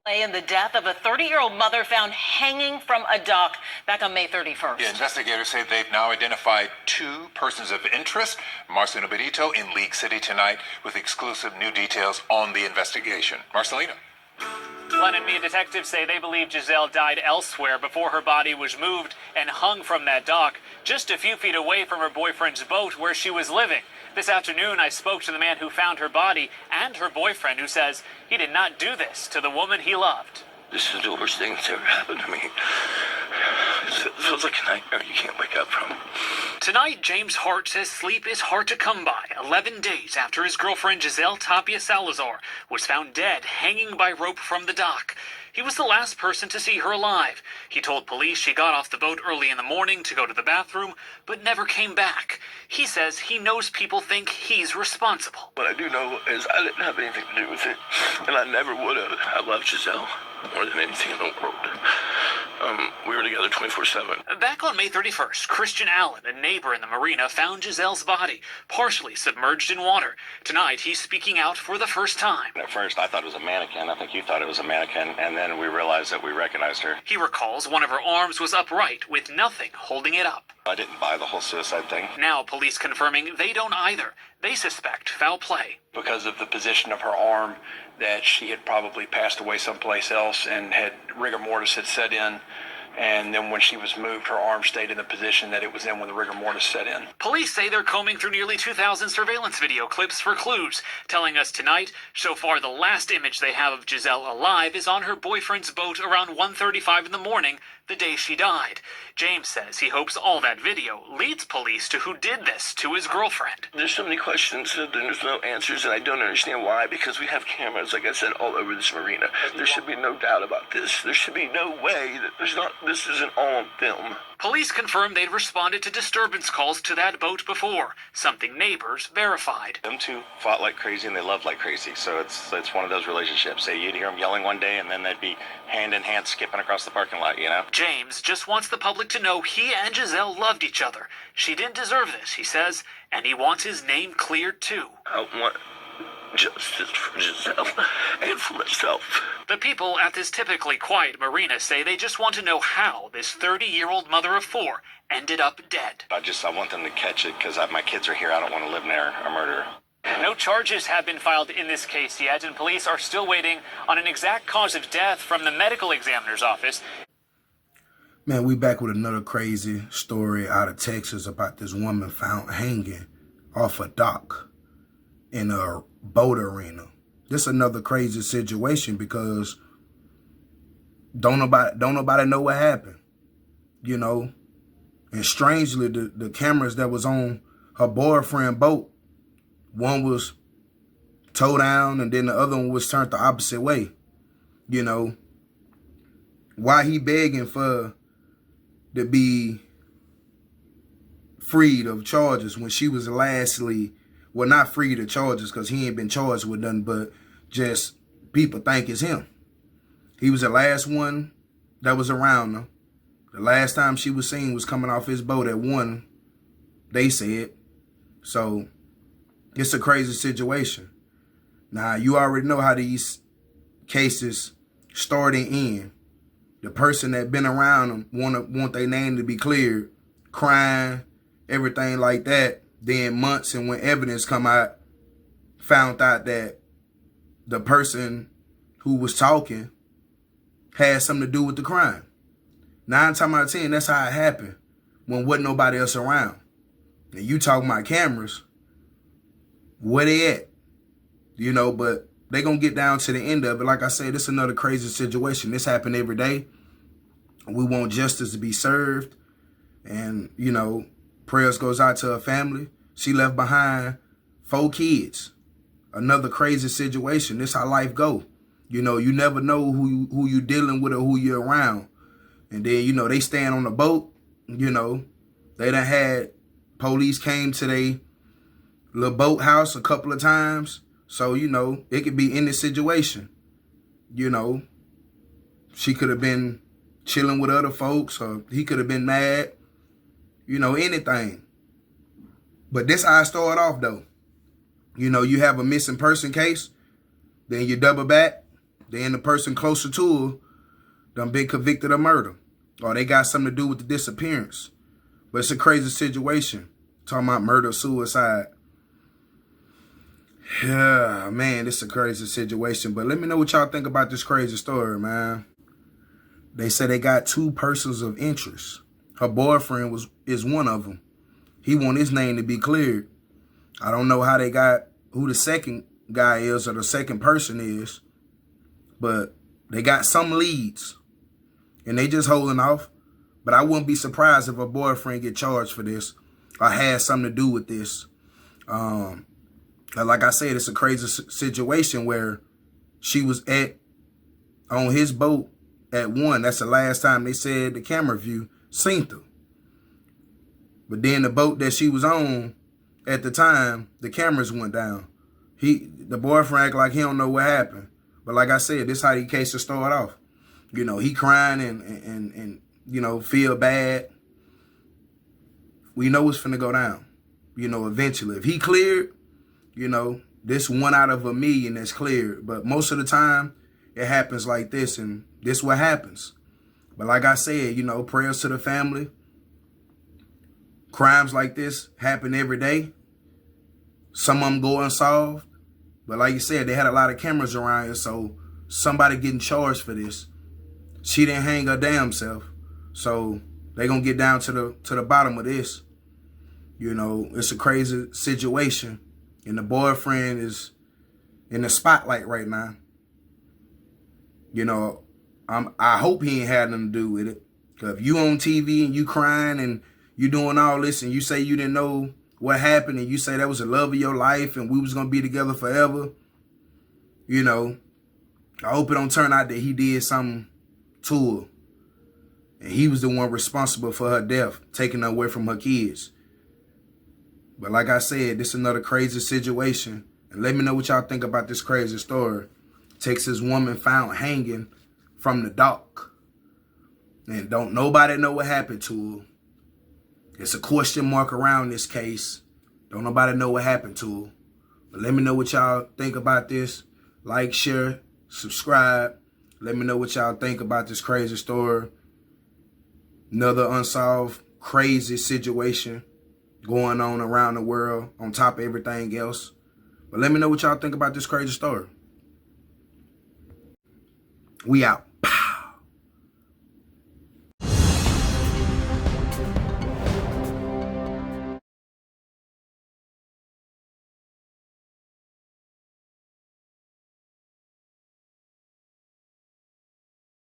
In the death of a 30-year-old mother found hanging from a dock back on May 31st. Yeah, investigators say they've now identified 2 persons of interest. Marcelino Benito in League City tonight with exclusive new details on the investigation. Marcelino. Glenn and Mia detectives say they believe Giselle died elsewhere before her body was moved and hung from that dock just a few feet away from her boyfriend's boat where she was living. This afternoon, I spoke to the man who found her body and her boyfriend, who says he did not do this to the woman he loved. This is the worst thing that's ever happened to me. It feels like a nightmare you can't wake up from. Tonight, James Hart says sleep is hard to come by 11 days after his girlfriend Giselle Tapia Salazar was found dead hanging by rope from the dock. He was the last person to see her alive. He told police she got off the boat early in the morning to go to the bathroom, but never came back. He says he knows people think he's responsible. What I do know is I didn't have anything to do with it, and I never would have. I love Giselle more than anything in the world. We were together 24/7. Back on May 31st, Christian Allen, a neighbor in the marina, found Giselle's body, partially submerged in water. Tonight, he's speaking out for the first time. At first, I thought it was a mannequin. I think you thought it was a mannequin, and then we realized that we recognized her. He recalls one of her arms was upright, with nothing holding it up. I didn't buy the whole suicide thing. Now, police confirming they don't either. They suspect foul play. Because of the position of her arm, that she had probably passed away someplace else and had rigor mortis had set in. And then when she was moved, her arm stayed in the position that it was in when the rigor mortis set in. Police say they're combing through nearly 2,000 surveillance video clips for clues, telling us tonight, so far the last image they have of Giselle alive is on her boyfriend's boat around 1:35 in the morning, the day she died. James says he hopes all that video leads police to who did this to his girlfriend. There's so many questions and there's no answers, and I don't understand why, because we have cameras, like I said, all over this marina. There should be no doubt about this. There should be no way that this isn't all on film. Police confirmed they'd responded to disturbance calls to that boat before, something neighbors verified. Them two fought like crazy and they loved like crazy, so it's one of those relationships. Say you'd hear them yelling one day and then they'd be hand in hand skipping across the parking lot, you know? James just wants the public to know he and Giselle loved each other. She didn't deserve this, he says, and he wants his name cleared too. I want justice for Giselle and for myself. The people at this typically quiet marina say they just want to know how this 30-year-old mother of 4 ended up dead. I want them to catch it because my kids are here. I don't want to live near a murderer. No charges have been filed in this case yet, and police are still waiting on an exact cause of death from the medical examiner's office. Man, we back with another crazy story out of Texas about this woman found hanging off a dock in a boat arena. This is another crazy situation because don't nobody know what happened, you know. And strangely, the cameras that was on her boyfriend boat, one was towed down and then the other one was turned the opposite way. You know, why he begging for to be freed of charges when she was lastly, well, not freed of charges because he ain't been charged with nothing, but just people think it's him. He was the last one that was around her. The last time she was seen was coming off his boat at 1, they said. So it's a crazy situation. Now, you already know how these cases start and end. The person that been around them want their name to be cleared, crying, everything like that. Then months and when evidence come out, found out that the person who was talking had something to do with the crime. 9 times out of 10, that's how it happened when wasn't nobody else around. And you talking about cameras, where they at? You know, but they gonna get down to the end of it. Like I said, this is another crazy situation. This happen every day. We want justice to be served. And, you know, prayers goes out to her family. She left behind 4 kids. Another crazy situation. This how life go. You know, you never know who you dealing with or who you're around. And then, you know, they stand on the boat. You know, they done had police came to their little boathouse a couple of times. So, you know, it could be any situation. You know, she could have been chilling with other folks or he could have been mad. You know, anything. But this how I start off, though. You know, you have a missing person case. Then you double back. then the person closer to her done been convicted of murder. Or they got something to do with the disappearance. But it's a crazy situation. Talking about murder, suicide. Yeah, man, it's a crazy situation. But let me know what y'all think about this crazy story, man. They say they got 2 persons of interest. Her boyfriend is one of them. He want his name to be cleared. I don't know how they got who the second guy is or the second person is, but they got some leads, and they just holding off. But I wouldn't be surprised if her boyfriend get charged for this or had something to do with this. Like I said, it's a crazy situation where she was on his boat at 1. That's the last time they said the camera view seen her. But then the boat that she was on at the time, the cameras went down. The boyfriend act like he don't know what happened. But like I said, this how the case will start off. You know, he crying and you know, feel bad. We know it's finna go down, you know, eventually. If he cleared, you know, this 1 out of 1,000,000 that's cleared. But most of the time, it happens like this, and this what happens. But like I said, you know, prayers to the family. Crimes like this happen every day. Some of them go unsolved. But like you said, they had a lot of cameras around here, so somebody getting charged for this. She didn't hang her damn self. So they gonna get down to the bottom of this. You know, it's a crazy situation. And the boyfriend is in the spotlight right now. You know, I hope he ain't had nothing to do with it. Cause if you on TV and you crying and you doing all this and you say you didn't know what happened and you say that was the love of your life and we was going to be together forever, you know, I hope it don't turn out that he did something to her. And he was the one responsible for her death, taking her away from her kids. But like I said, this is another crazy situation. And let me know what y'all think about this crazy story. Texas woman found hanging from the dock. And don't nobody know what happened to her. It's a question mark around this case. Don't nobody know what happened to her. But let me know what y'all think about this. Like, share, subscribe. Let me know what y'all think about this crazy story. Another unsolved crazy situation going on around the world on top of everything else. But let me know what y'all think about this crazy story. We out.